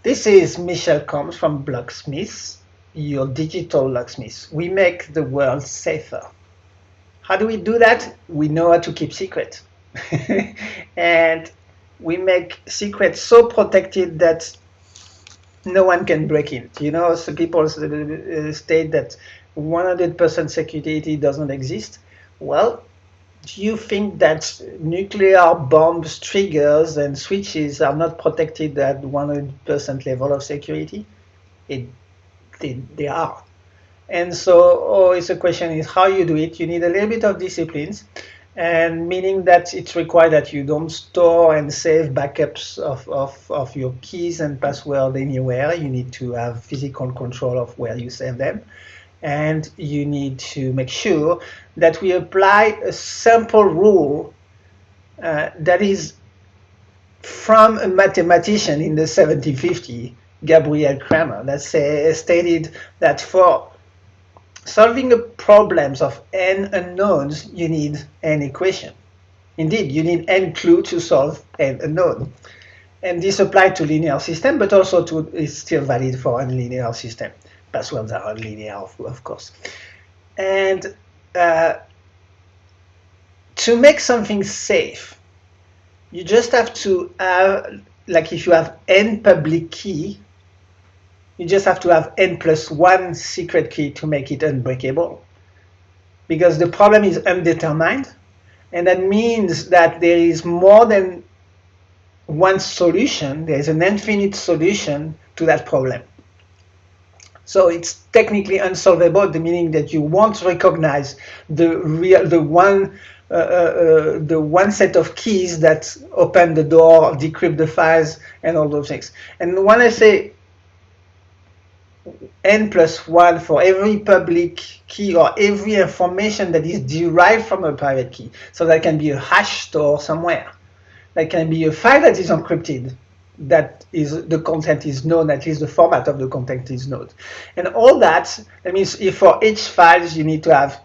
This is Michel Combs from blockSmith, your digital locksmith. We make the world safer. How do we do that? We know how to keep secret. And we make secrets so protected that no one can break in. So people state that 100% security doesn't exist. Well, do you think that nuclear bombs, triggers, and switches are not protected at 100% level of security? It, they are. And so, it's a question is how you do it. You need a little bit of disciplines, and meaning that it's required that you don't store and save backups of your keys and password anywhere. You need to have physical control of where you save them. And you need to make sure that we apply a simple rule that is from a mathematician in the 1750, Gabriel Cramer, that stated that for solving the problems of n unknowns, you need n equation. Indeed, you need n clue to solve n unknown. And this applies to linear system, but also is still valid for unlinear system. Passwords are unlinear, of course. And to make something safe, you just have to have, like if you have n public key, you just have to have n plus 1 secret key to make it unbreakable. Because the problem is undetermined, and that means that there is more than one solution. There is an infinite solution to that problem. So it's technically unsolvable, the meaning that you won't recognize the one set of keys that open the door, decrypt the files, and all those things. And when I say n plus 1 for every public key or every information that is derived from a private key, so that can be a hash store somewhere, that can be a file that is encrypted, that is the content is known, at least the format of the content is known, and all that means if for each files you need to have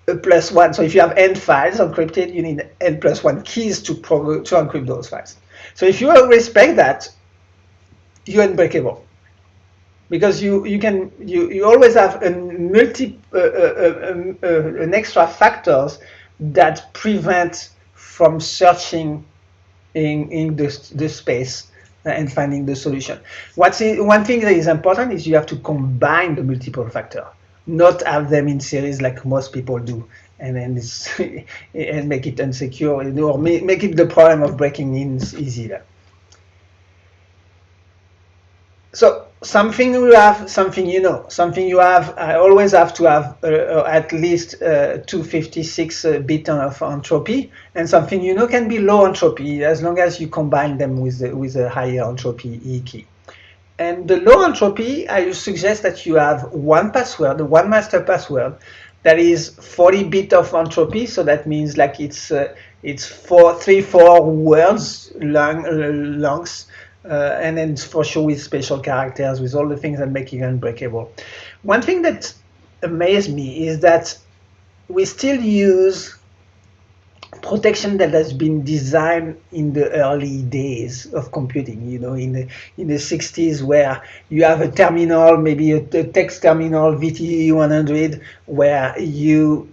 a plus 1. So if you have n files encrypted, you need n plus 1 keys to encrypt those files. So if you respect that, you're unbreakable, because you always have an extra factors that prevent from searching in the space and finding the solution. One thing that is important is you have to combine the multiple factor, not have them in series like most people do, and then and make it unsecure, or make it the problem of breaking in easier. So something you have, something you know, something you have. I always have to have at least 256-bit of entropy, and something you know can be low entropy as long as you combine them with a higher entropy E key. And the low entropy, I suggest that you have one password, one master password, that is 40-bit of entropy. So that means like it's 3-4 words longs. And then for sure with special characters, with all the things that make it unbreakable. One thing that amazed me is that we still use protection that has been designed in the early days of computing, in the 60s, where you have a terminal, maybe a text terminal VT100, where you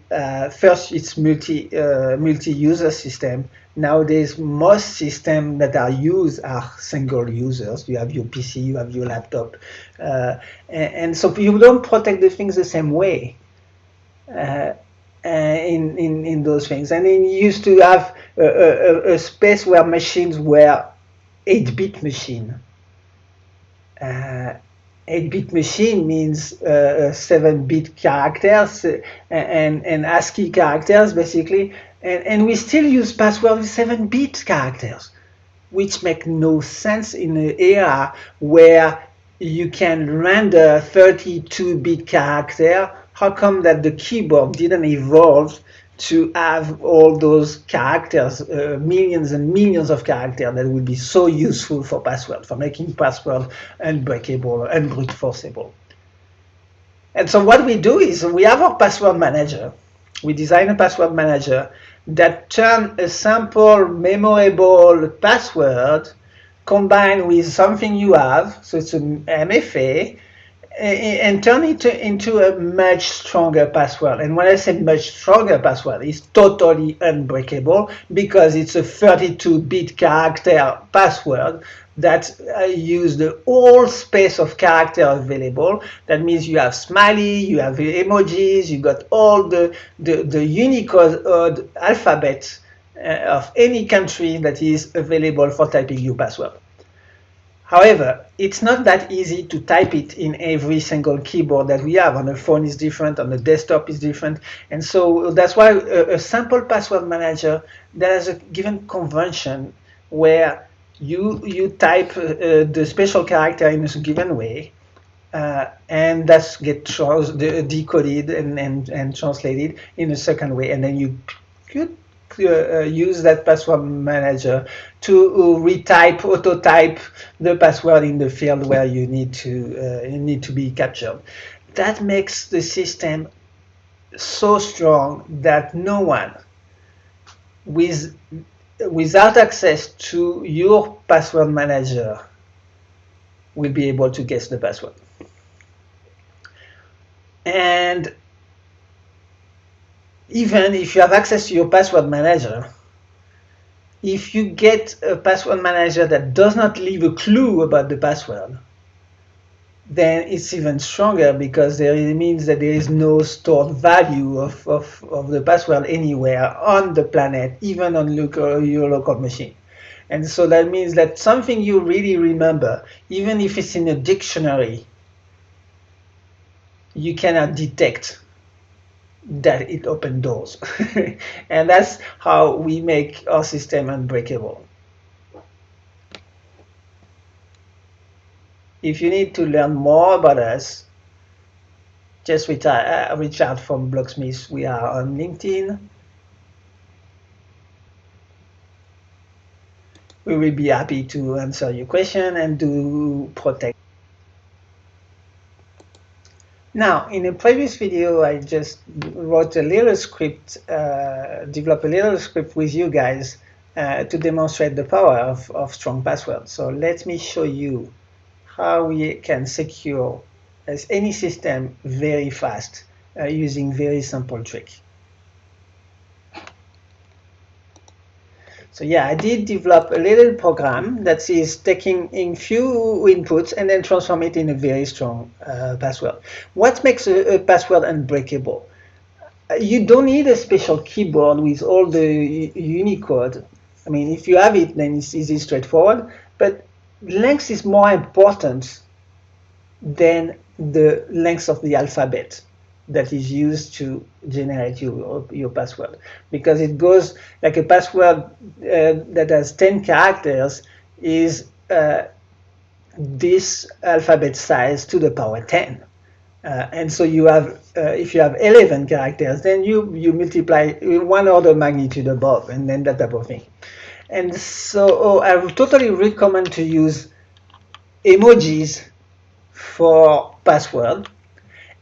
first it's multi-user system. Nowadays, most systems that are used are single users. You have your PC, you have your laptop, and so you don't protect the things the same way. In those things, and then you used to have a space where machines were 8-bit machine. 8-bit machine means 7-bit characters and ASCII characters basically, and we still use password with 7-bit characters, which make no sense in an era where you can render 32-bit character. How come that the keyboard didn't evolve to have all those characters, millions and millions of characters that would be so useful for password, for making password unbreakable, unbrute forceable? And so what we do is we have our password manager. We design a password manager that turns a simple memorable password combined with something you have, so it's an MFA, and turn it into a much stronger password. And when I say much stronger password, it's totally unbreakable because it's a 32-bit character password that use the whole space of character available. That means you have smiley, you have emojis, you got all the Unicode alphabet of any country that is available for typing your password. However, it's not that easy to type it in every single keyboard that we have. On the phone is different, on the desktop is different. And so that's why a simple password manager that has a given convention where you type the special character in a given way, and that's get decoded and translated in a second way. And then you could use that password manager to retype, auto-type the password in the field where you need to be captured. That makes the system so strong that no one without access to your password manager will be able to guess the password. And even if you have access to your password manager, if you get a password manager that does not leave a clue about the password, then it's even stronger because it means that there is no stored value of the password anywhere on the planet, even on your local machine. And so that means that something you really remember, even if it's in a dictionary, you cannot detect that it opened doors. And that's how we make our system unbreakable. If you need to learn more about us, just reach out from blockSmith. We are on LinkedIn. We will be happy to answer your question and to protect. Now, in a previous video, I just wrote a little script, developed a little script with you guys to demonstrate the power of strong passwords. So let me show you how we can secure as any system very fast using very simple trick. So yeah, I did develop a little program that is taking in few inputs and then transform it in a very strong password. What makes a password unbreakable? You don't need a special keyboard with all the Unicode. I mean, if you have it, then it's easy, straightforward. But length is more important than the length of the alphabet that is used to generate your password, because it goes like a password that has 10 characters is this alphabet size to the power 10. And so you have, if you have 11 characters, then you multiply one order of magnitude above, and then that type of thing. And so I would totally recommend to use emojis for password,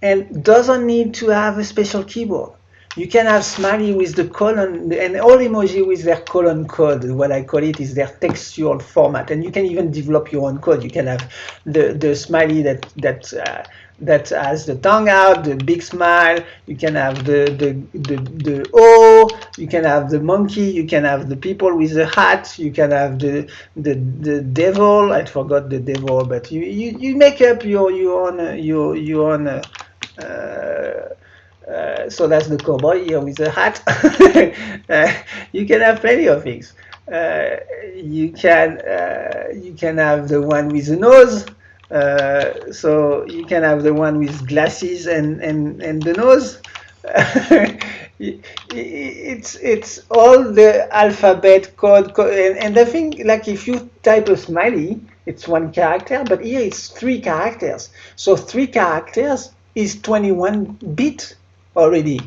and doesn't need to have a special keyboard. You can have smiley with the colon, and all emoji with their colon code. What I call it is their textual format, and you can even develop your own code. You can have the smiley that has the tongue out, the big smile. You can have the O. You can have the monkey. You can have the people with the hat. You can have the devil. I forgot the devil, but you make up your own. So that's the cowboy here with the hat. You can have plenty of things. You can have the one with the nose. So you can have the one with glasses and the nose. It's all the alphabet code, and I think like if you type a smiley, it's one character, but here it's 3 characters. So 3 characters is 21 bit already.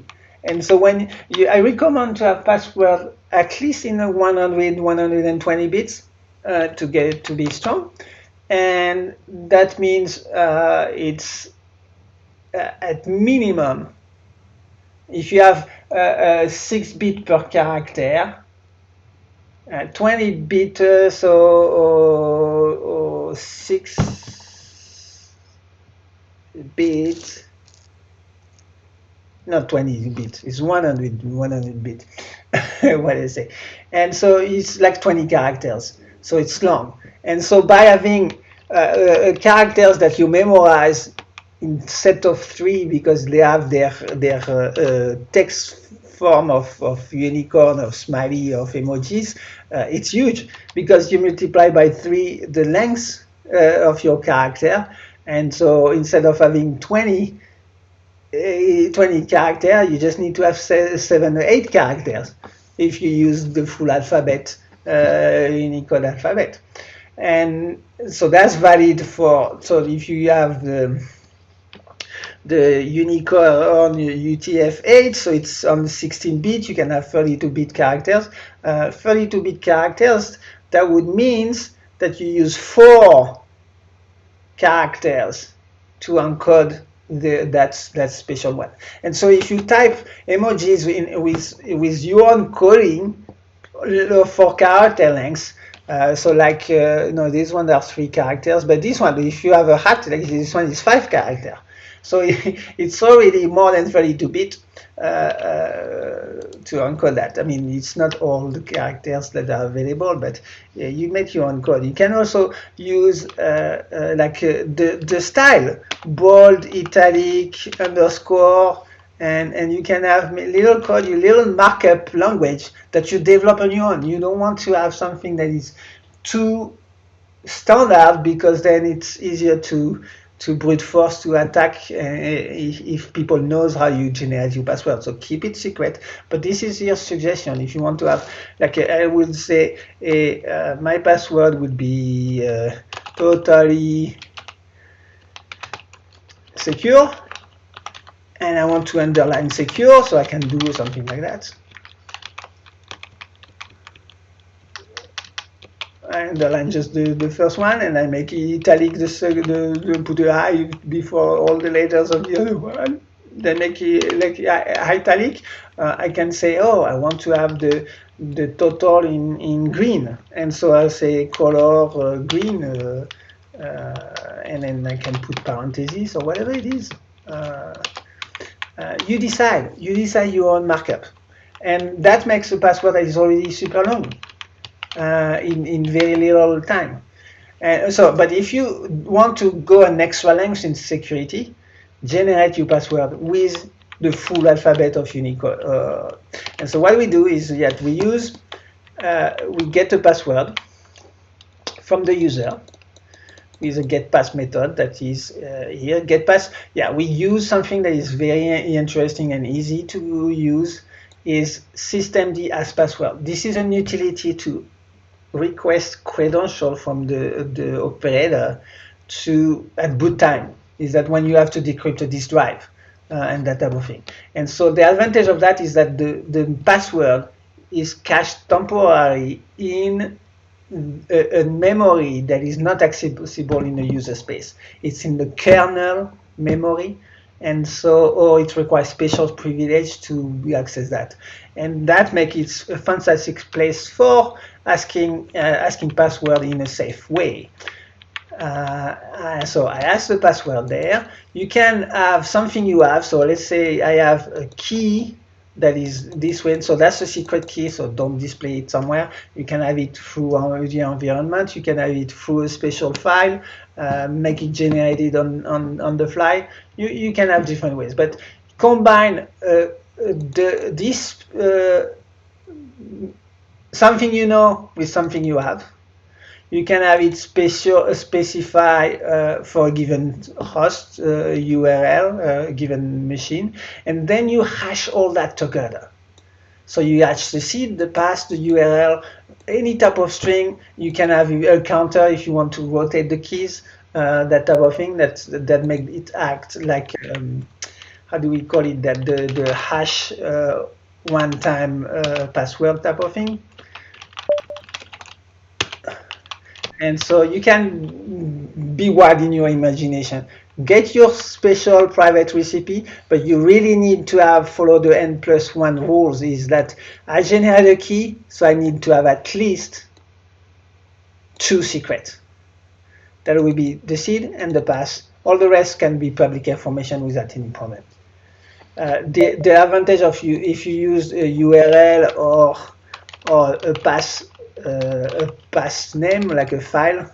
And so when I recommend to have password at least in a 120 bits to get it to be strong. And that means it's at minimum, if you have 6 bit per character, 20 bit, so 6 bit, not 20 bit, it's 100 bit, what I say. And so it's like 20 characters, so it's long. And so by having characters that you memorize in set of 3 because they have their text form of Unicode, of smiley, of emojis, it's huge because you multiply by 3 the length of your character. And so instead of having 20 characters, you just need to have 7 or 8 characters if you use the full alphabet, Unicode alphabet. And so that's valid for, so if you have the Unicode on UTF-8, so it's on 16-bit, you can have 32-bit characters. 32-bit characters, that would mean that you use 4 characters to encode that special one. And so if you type emojis with your own coding for character lengths, so like this one are 3 characters, but this one, if you have a hat, like this one is 5 characters. So it's already more than 32-bit to encode that. I mean, it's not all the characters that are available, but you make your own code. You can also use the style, bold, italic, underscore, and you can have little code, your little markup language that you develop on your own. You don't want to have something that is too standard because then it's easier to brute force to attack if people knows how you generate your password. So keep it secret. But this is your suggestion. If you want to have, like I would say, my password would be totally secure, and I want to underline secure, so I can do something like that. I underline just the first one, and I make it italic, put a I before all the letters of the other one. Then make it like italic. I can say, oh, I want to have the total in green, and so I'll say color green, and then I can put parentheses or whatever it is. You decide your own markup, and that makes a password that is already super long. In very little time. But if you want to go an extra length in security, generate your password with the full alphabet of Unicode. And so what we do is that we get a password from the user with a getPass method that is here. GetPass, we use something that is very interesting and easy to use, is systemd as password. This is an utility to request credential from the operator at boot time. Is that when you have to decrypt a disk drive and that type of thing. And so the advantage of that is that the password is cached temporarily in a memory that is not accessible in the user space. It's in the kernel memory, and so or it requires special privilege to access that, and that makes it a fantastic place for asking password in a safe way. So I ask the password there. You can have something you have. So let's say I have a key that is this way. So that's a secret key. So don't display it somewhere. You can have it through the environment. You can have it through a special file. Make it generated on the fly. You can have different ways. But combine this something you know with something you have. You can have it specify for a given host URL, given machine, and then you hash all that together. So you hash the seed, the path, the URL, any type of string. You can have a counter if you want to rotate the keys, that type of thing. That make it act like how do we call it? That the hash one-time password type of thing. And so you can be wild in your imagination. Get your special private recipe, but you really need to follow the n+1 rules. Is that I generate a key, so I need to have at least 2 secrets. That will be the seed and the pass. All the rest can be public information without any problem. The advantage of if you use a URL or a pass name, like a file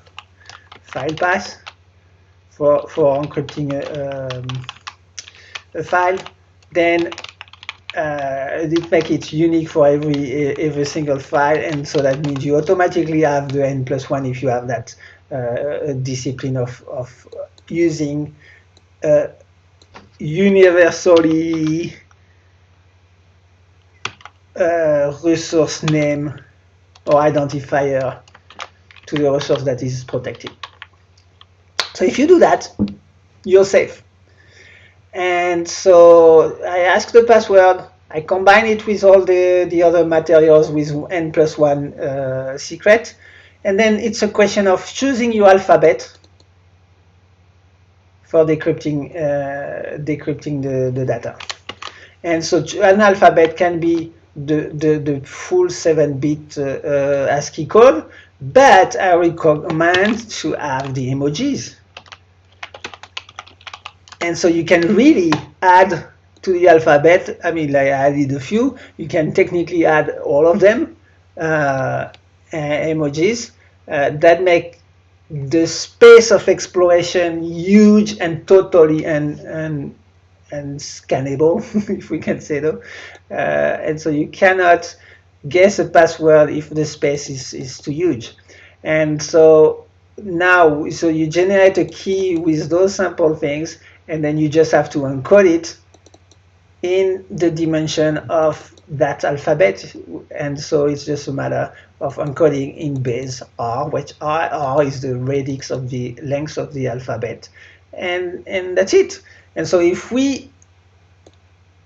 pass for encrypting a file, then it makes it unique for every single file, and so that means you automatically have the n+1 if you have that discipline of using universally resource name or identifier to the resource that is protected. So if you do that, you're safe. And so I ask the password, I combine it with all the other materials with n+1 secret, and then it's a question of choosing your alphabet for decrypting the data. And so an alphabet can be the full 7-bit ASCII code, but I recommend to have the emojis. And so you can really add to the alphabet. I mean, like I added a few. You can technically add all of them, emojis, that make the space of exploration huge and totally and scannable, if we can say so. And so you cannot guess a password if the space is too huge. And so now, so you generate a key with those simple things, and then you just have to encode it in the dimension of that alphabet. And so it's just a matter of encoding in base R, which R is the radix of the length of the alphabet. And that's it. And so if we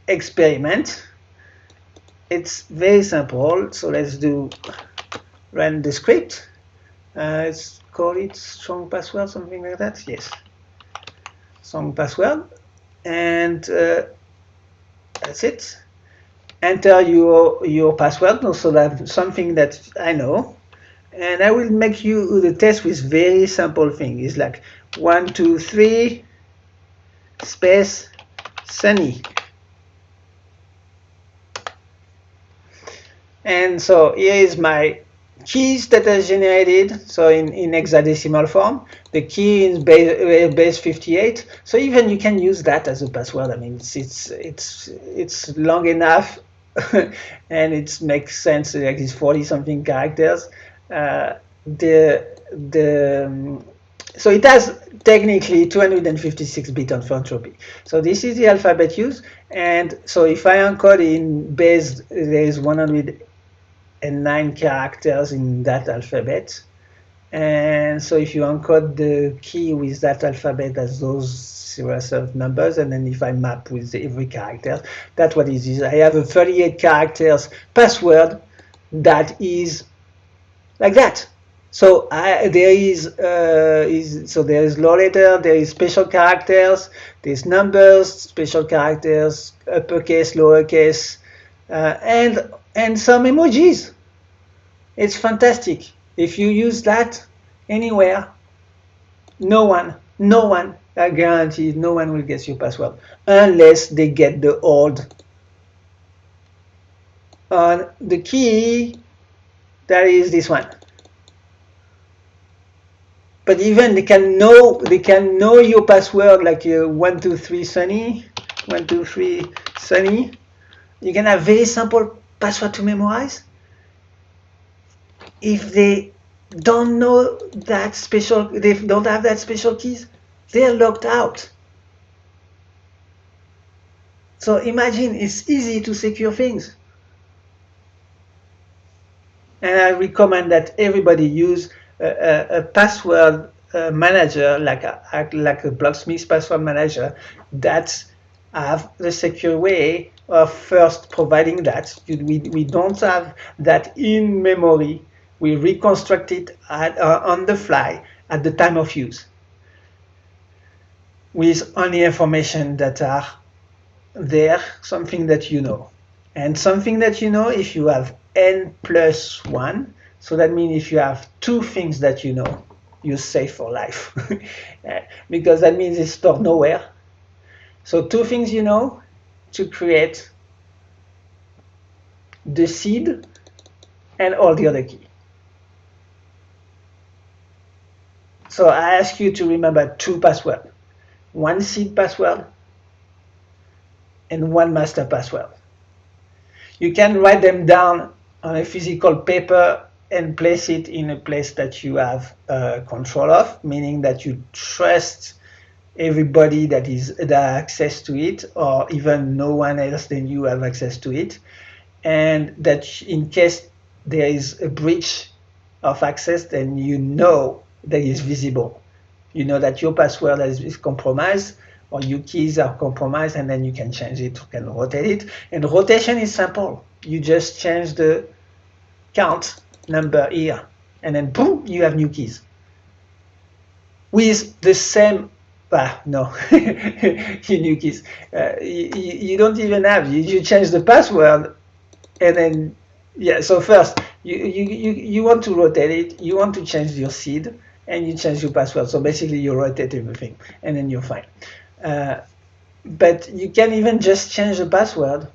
experiment, it's very simple. So let's run the script. Let's call it strong password, something like that. Yes, strong password. And that's it. Enter your password, so that's something that I know. And I will make you the test with very simple thing. It's like 1, 2, 3 space Sunny. And so here is my keys that I generated, so in hexadecimal form. The key is base 58. So even you can use that as a password. I mean, it's long enough, and it makes sense. Like it's 40-something characters. So it has technically 256-bit of entropy. So this is the alphabet used. And so if I encode in base, there is 109 characters in that alphabet. And so if you encode the key with that alphabet as those series of numbers, and then if I map with every character, that's what it is. I have a 38 characters password that is like that. So there is low letter, there is special characters, there's numbers, special characters, uppercase, lowercase, and some emojis. It's fantastic. If you use that anywhere, no one, I guarantee no one will guess your password unless they get the old on the key. That is this one. But even they can know your password, like 123 Sunny, 123 Sunny. You can have very simple password to memorize. If they don't know that special, they don't have that special keys, they're locked out. So imagine, it's easy to secure things. And I recommend that everybody use a password manager, like a blockSmith password manager, that have the secure way of first providing that. We don't have that in memory. We reconstruct it on the fly at the time of use. with only information that are there, something that you know. And something that you know, if you have n plus 1, so that means if you have two things that you know, you're safe for life. Because that means it's stored nowhere. So two things you know to create the seed and all the other key. So I ask you to remember two passwords. One seed password and one master password. You can write them down on a physical paper and place it in a place that you have control of, meaning that you trust everybody that has access to it, or even no one else than you have access to it, and that in case there is a breach of access, then you know that it's visible. You know that your password is compromised, or your keys are compromised, and then you can change it, you can rotate it. And rotation is simple. You just change the count number here, and then boom, you have new keys. With the same, no, new keys. You don't even have, you change the password, and then, yeah, so first, you want to rotate it, you want to change your seed, and you change your password. So basically you rotate everything, and then you're fine. But you can even just change the password.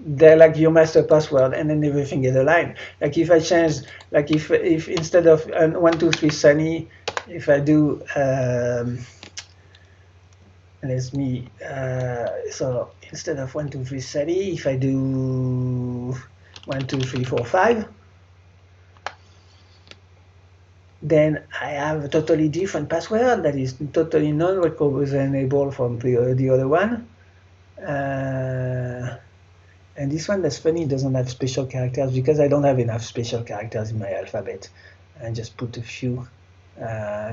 They're like your master password, and then everything is aligned. Like if I change, like if instead of 123 sunny, if I do let me so instead of 123 sunny, if I do 12345, then I have a totally different password that is totally non-recognizable from the other one. And this one, that's funny, doesn't have special characters because I don't have enough special characters in my alphabet. I just put a few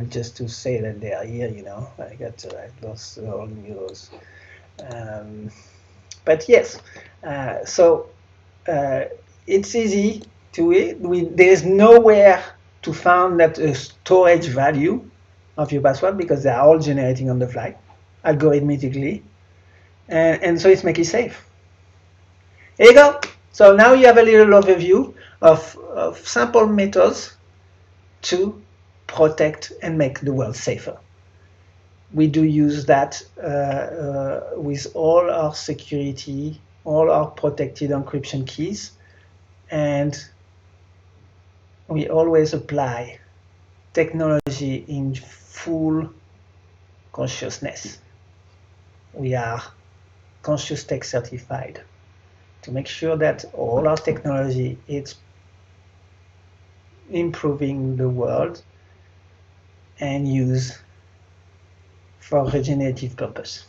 just to say that they are here, you know. I got to write those all those. But yes, so it's easy to it. There's nowhere to find that storage value of your password because they are all generating on the fly, algorithmically, and so it's make it safe. There you go. So now you have a little overview of simple methods to protect and make the world safer. We do use that with all our security, all our protected encryption keys, and we always apply technology in full consciousness. We are conscious tech certified to make sure that all our technology is improving the world and used for regenerative purpose.